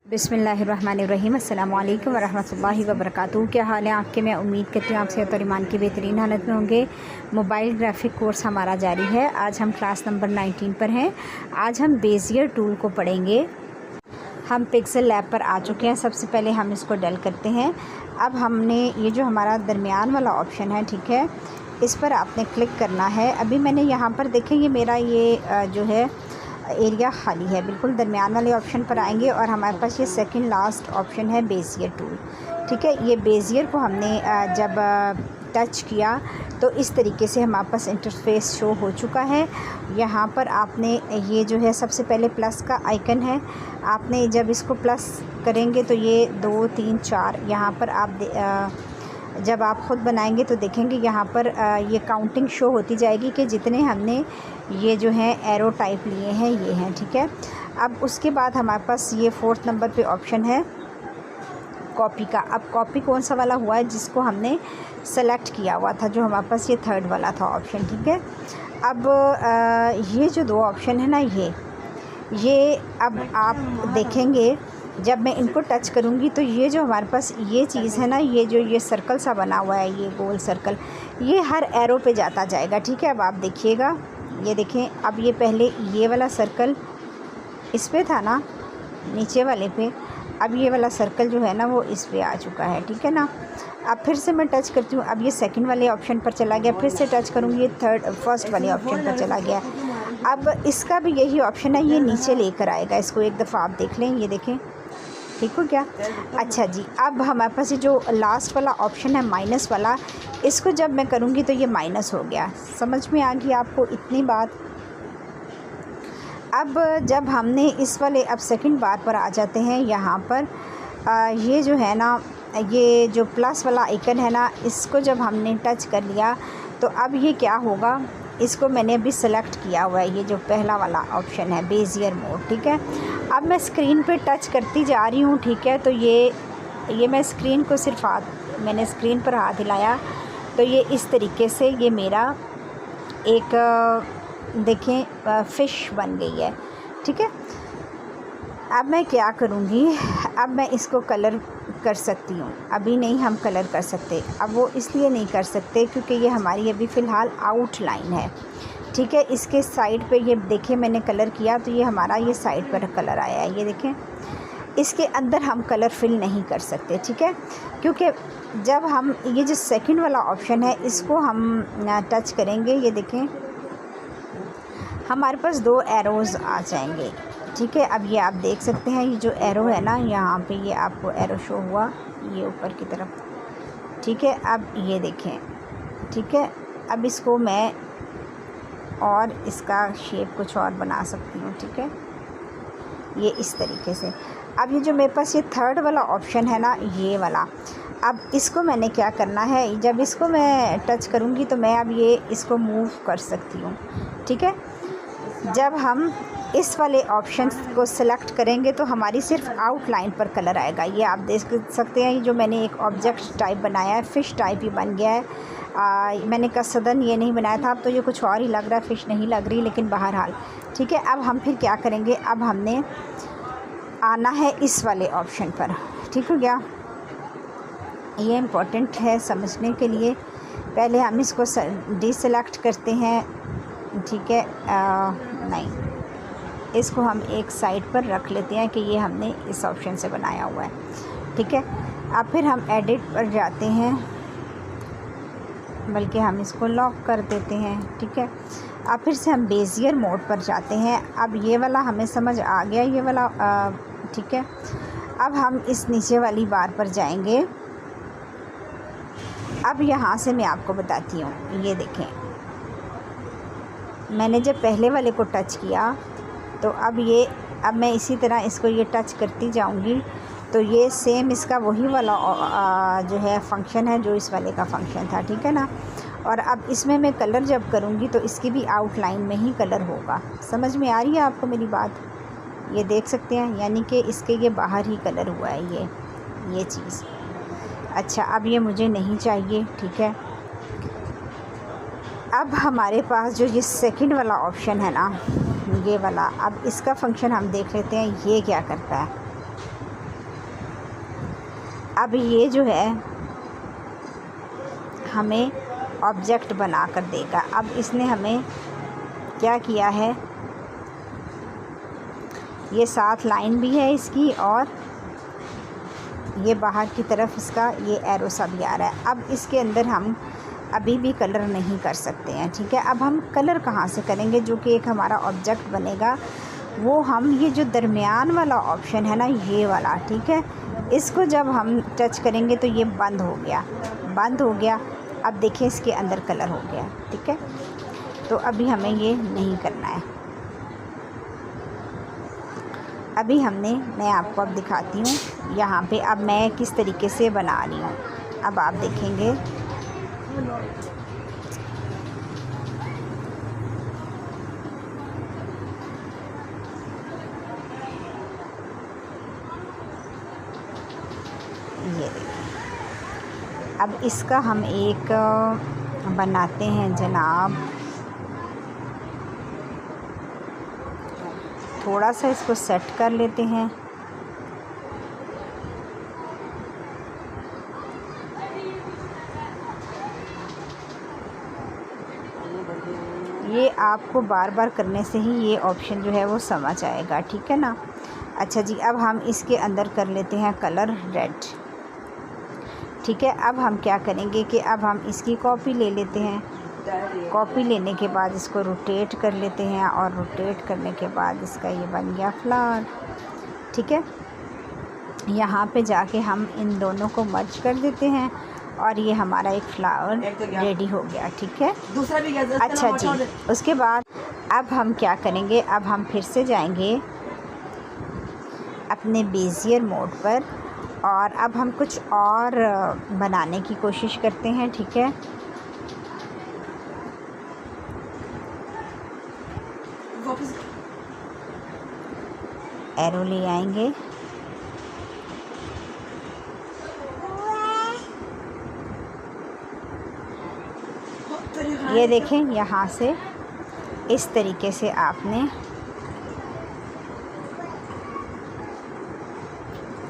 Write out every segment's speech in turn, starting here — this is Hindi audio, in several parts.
बिस्मिल्लाहिर्रहमानिर्रहीम अस्सलाम वालेकुम वरहमतुल्लाहि वबरकातुहू। क्या हाल है आपके? मैं उम्मीद करती हूँ आप सेहत और ईमान की बेहतरीन हालत में होंगे। मोबाइल ग्राफिक कोर्स हमारा जारी है। आज हम क्लास नंबर 19 पर हैं। आज हम बेजियर टूल को पढ़ेंगे। हम पिक्सल लैब पर आ चुके हैं। सबसे पहले हम इसको डल करते हैं। अब हमने ये जो हमारा दरमियान वाला ऑप्शन है, ठीक है, इस पर आपने क्लिक करना है। अभी मैंने यहाँ पर देखें, ये मेरा ये जो है एरिया खाली है। बिल्कुल दरमियान वाले ऑप्शन पर आएंगे और हमारे पास ये सेकंड लास्ट ऑप्शन है बेजियर टूल, ठीक है। ये बेजियर को हमने जब टच किया तो इस तरीके से हमारे पास इंटरफेस शो हो चुका है। यहाँ पर आपने ये जो है सबसे पहले प्लस का आइकन है, आपने जब इसको प्लस करेंगे तो ये 2 3 4 यहाँ पर आप जब आप ख़ुद बनाएंगे तो देखेंगे यहाँ पर ये काउंटिंग शो होती जाएगी कि जितने हमने ये जो है एरो टाइप लिए हैं ये हैं, ठीक है। अब उसके बाद हमारे पास ये 4th नंबर पे ऑप्शन है कॉपी का। अब कॉपी कौन सा वाला हुआ है जिसको हमने सेलेक्ट किया हुआ था, जो हमारे पास ये 3rd वाला था ऑप्शन, ठीक है। अब ये जो 2 ऑप्शन है ना, ये अब आप देखेंगे जब मैं इनको टच करूँगी तो ये जो हमारे पास ये चीज़ है ना, ये सर्कल सा बना हुआ है, ये गोल सर्कल, ये हर एरो पे जाता जाएगा, ठीक है। अब आप देखिएगा, ये देखें, अब ये पहले ये वाला सर्कल इस पे था ना, नीचे वाले पे, अब ये वाला सर्कल जो है ना वो इस पे आ चुका है, ठीक है ना। अब फिर से मैं टच करती हूँ, अब ये सेकंड वाले ऑप्शन पर चला गया, फिर से टच करूँगी, ये फर्स्ट वाले ऑप्शन पर चला गया। अब इसका भी यही ऑप्शन है, ये नीचे लेकर आएगा इसको। एक दफ़ा आप देख लें, ये देखें, ठीक हो क्या? अच्छा जी, अब हमारे पास ये जो लास्ट वाला ऑप्शन है माइनस वाला, इसको जब मैं करूँगी तो ये माइनस हो गया। समझ में आ गई आपको इतनी बात? अब जब हमने इस वाले अब सेकंड बार पर आ जाते हैं, यहाँ पर ये जो है ना, ये जो प्लस वाला आइकन है ना, इसको जब हमने टच कर लिया तो अब ये क्या होगा, इसको मैंने अभी सेलेक्ट किया हुआ है, ये जो पहला वाला ऑप्शन है बेजियर मोड, ठीक है। अब मैं स्क्रीन पे टच करती जा रही हूँ, ठीक है। तो ये मैं स्क्रीन को सिर्फ मैंने स्क्रीन पर हाथ हिलाया तो ये इस तरीके से ये मेरा एक देखें फ़िश बन गई है, ठीक है। अब मैं क्या करूँगी, अब मैं इसको कलर कर सकती हूँ। अभी नहीं हम कलर कर सकते, अब वो इसलिए नहीं कर सकते क्योंकि ये हमारी अभी फ़िलहाल आउटलाइन है, ठीक है। इसके साइड पे ये देखें मैंने कलर किया तो ये हमारा ये साइड पर कलर आया है, ये देखें। इसके अंदर हम कलर फिल नहीं कर सकते, ठीक है, क्योंकि जब हम ये जो सेकंड वाला ऑप्शन है इसको हम टच करेंगे, ये देखें हमारे पास 2 एरोज़ आ जाएंगे, ठीक है। अब ये आप देख सकते हैं, ये जो एरो है ना, यहाँ पे ये आपको एरो शो हुआ ये ऊपर की तरफ, ठीक है। अब ये देखें, ठीक है। अब इसको मैं और इसका शेप कुछ और बना सकती हूँ, ठीक है, ये इस तरीके से। अब ये जो मेरे पास ये 3rd वाला ऑप्शन है ना, ये वाला, अब इसको मैंने क्या करना है, जब इसको मैं टच करूँगी तो मैं अब ये इसको मूव कर सकती हूँ, ठीक है। जब हम इस वाले ऑप्शन को सिलेक्ट करेंगे तो हमारी सिर्फ आउटलाइन पर कलर आएगा। ये आप देख सकते हैं, ये जो मैंने एक ऑब्जेक्ट टाइप बनाया है, फ़िश टाइप ही बन गया है। मैंने कसदन ये नहीं बनाया था, अब तो ये कुछ और ही लग रहा है, फ़िश नहीं लग रही, लेकिन बहरहाल ठीक है। अब हम फिर क्या करेंगे, अब हमने आना है इस वाले ऑप्शन पर, ठीक हो गया। ये इम्पोर्टेंट है समझने के लिए। पहले हम इसको डिसेलेक्ट करते हैं, ठीक है। नहीं, इसको हम एक साइड पर रख लेते हैं कि ये हमने इस ऑप्शन से बनाया हुआ है, ठीक है। अब फिर हम एडिट पर जाते हैं, बल्कि हम इसको लॉक कर देते हैं, ठीक है। अब फिर से हम बेजियर मोड पर जाते हैं। अब ये वाला हमें समझ आ गया, ये वाला, ठीक है। अब हम इस नीचे वाली बार पर जाएंगे। अब यहाँ से मैं आपको बताती हूँ, ये देखें, मैंने जब पहले वाले को टच किया तो अब मैं इसी तरह इसको ये टच करती जाऊंगी तो ये सेम इसका वही वाला जो है फंक्शन है जो इस वाले का फंक्शन था, ठीक है ना। और अब इसमें मैं कलर जब करूँगी तो इसकी भी आउटलाइन में ही कलर होगा। समझ में आ रही है आपको मेरी बात? ये देख सकते हैं, यानी कि इसके ये बाहर ही कलर हुआ है ये चीज़। अच्छा, अब ये मुझे नहीं चाहिए, ठीक है। अब हमारे पास जो ये सेकंड वाला ऑप्शन है ना, ये वाला, अब इसका फंक्शन हम देख लेते हैं, ये क्या करता है। अब ये जो है हमें ऑब्जेक्ट बना कर देगा। अब इसने हमें क्या किया है, ये 7 लाइन भी है इसकी और ये बाहर की तरफ इसका ये एरो सा भी आ रहा है। अब इसके अंदर हम अभी भी कलर नहीं कर सकते हैं, ठीक है। अब हम कलर कहाँ से करेंगे, जो कि एक हमारा ऑब्जेक्ट बनेगा, वो हम ये जो दरमियान वाला ऑप्शन है ना, ये वाला, ठीक है, इसको जब हम टच करेंगे तो ये बंद हो गया। अब देखिए इसके अंदर कलर हो गया, ठीक है। तो अभी हमें ये नहीं करना है। अभी मैं आपको अब दिखाती हूँ यहाँ पे अब मैं किस तरीके से बना रही हूँ। अब आप देखेंगे ये देखिए। अब इसका हम एक बनाते हैं जनाब, थोड़ा सा इसको सेट कर लेते हैं। ये आपको बार बार करने से ही ये ऑप्शन जो है वो समझ आएगा, ठीक है ना। अच्छा जी, अब हम इसके अंदर कर लेते हैं कलर रेड, ठीक है। अब हम क्या करेंगे कि अब हम इसकी कॉपी ले लेते हैं। कॉपी लेने के बाद इसको रोटेट कर लेते हैं और रोटेट करने के बाद इसका ये बन गया फ्लावर, ठीक है। यहाँ पे जाके हम इन दोनों को मर्ज कर देते हैं और ये हमारा एक फ्लावर रेडी हो गया, ठीक है। दूसरा भी गया। अच्छा जी, उसके बाद अब हम क्या करेंगे, अब हम फिर से जाएंगे अपने बेजियर मोड पर और अब हम कुछ और बनाने की कोशिश करते हैं, ठीक है। एरो ले आएंगे, ये देखें यहाँ से इस तरीके से आपने,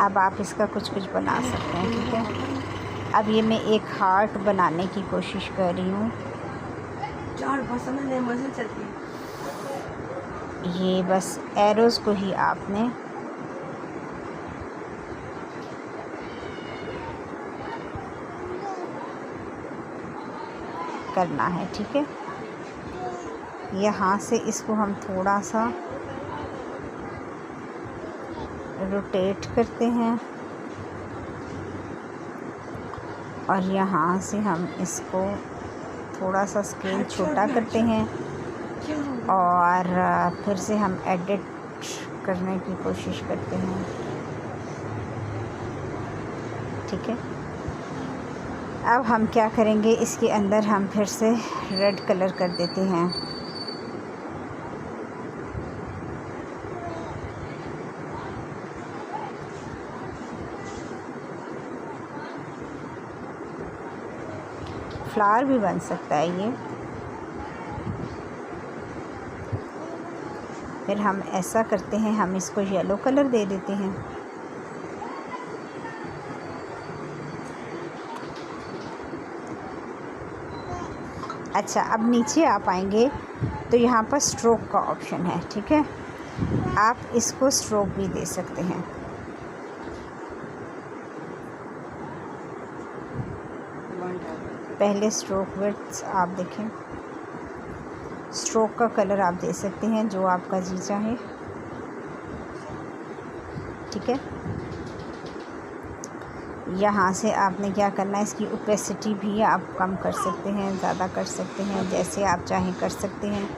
अब आप इसका कुछ बना सकते हैं, ठीक है। अब ये मैं एक हार्ट बनाने की कोशिश कर रही हूँ। ये बस एरोज़ को ही आपने करना है, ठीक है। यहाँ से इसको हम थोड़ा सा रोटेट करते हैं और यहाँ से हम इसको थोड़ा सा स्केल छोटा करते हैं और फिर से हम एडिट करने की कोशिश करते हैं, ठीक है। अब हम क्या करेंगे, इसके अंदर हम फिर से रेड कलर कर देते हैं। फ्लावर भी बन सकता है ये। फिर हम ऐसा करते हैं, हम इसको येलो कलर दे देते हैं। अच्छा, अब नीचे आप आएंगे तो यहाँ पर स्ट्रोक का ऑप्शन है, ठीक है। आप इसको स्ट्रोक भी दे सकते हैं। पहले स्ट्रोक विड्थ आप देखें, स्ट्रोक का कलर आप दे सकते हैं जो आपका जी चाहे, ठीक है। यहाँ से आपने क्या करना है, इसकी ओपेसिटी भी आप कम कर सकते हैं, ज़्यादा कर सकते हैं, जैसे आप चाहें कर सकते हैं।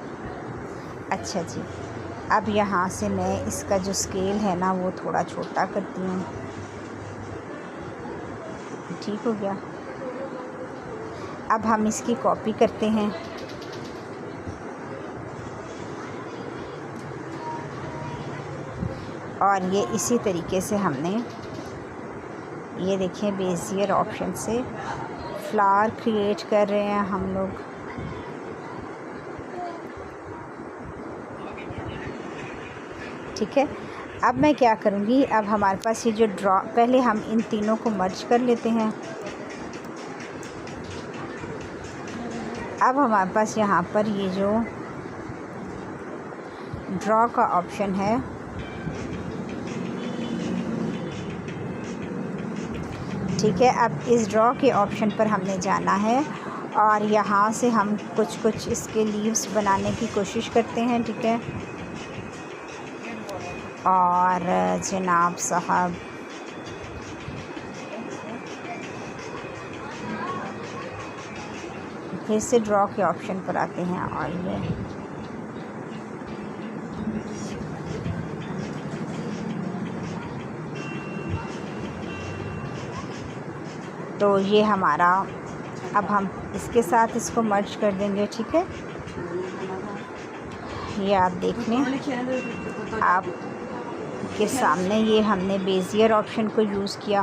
अच्छा जी, अब यहाँ से मैं इसका जो स्केल है ना वो थोड़ा छोटा करती हूँ, ठीक हो गया। अब हम इसकी कॉपी करते हैं और ये इसी तरीके से हमने, ये देखिए बेजियर ऑप्शन से फ्लावर क्रिएट कर रहे हैं हम लोग। ठीक है, अब मैं क्या करूँगी, अब हमारे पास ये जो ड्रॉ, पहले हम इन तीनों को मर्ज कर लेते हैं। अब हमारे पास यहाँ पर ये जो ड्रॉ का ऑप्शन है, ठीक है। अब इस ड्रॉ के ऑप्शन पर हमने जाना है और यहाँ से हम कुछ इसके लीव्स बनाने की कोशिश करते हैं, ठीक है। और जनाब साहब फिर से ड्रॉ के ऑप्शन पर आते हैं और ये तो ये हमारा, अब हम इसके साथ इसको मर्ज कर देंगे, ठीक है। ये आप देख लें, आप के सामने ये हमने बेजियर ऑप्शन को यूज़ किया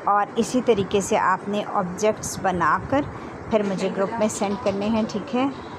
और इसी तरीके से आपने ऑब्जेक्ट्स बनाकर फिर मुझे ग्रुप में सेंड करने हैं, ठीक है।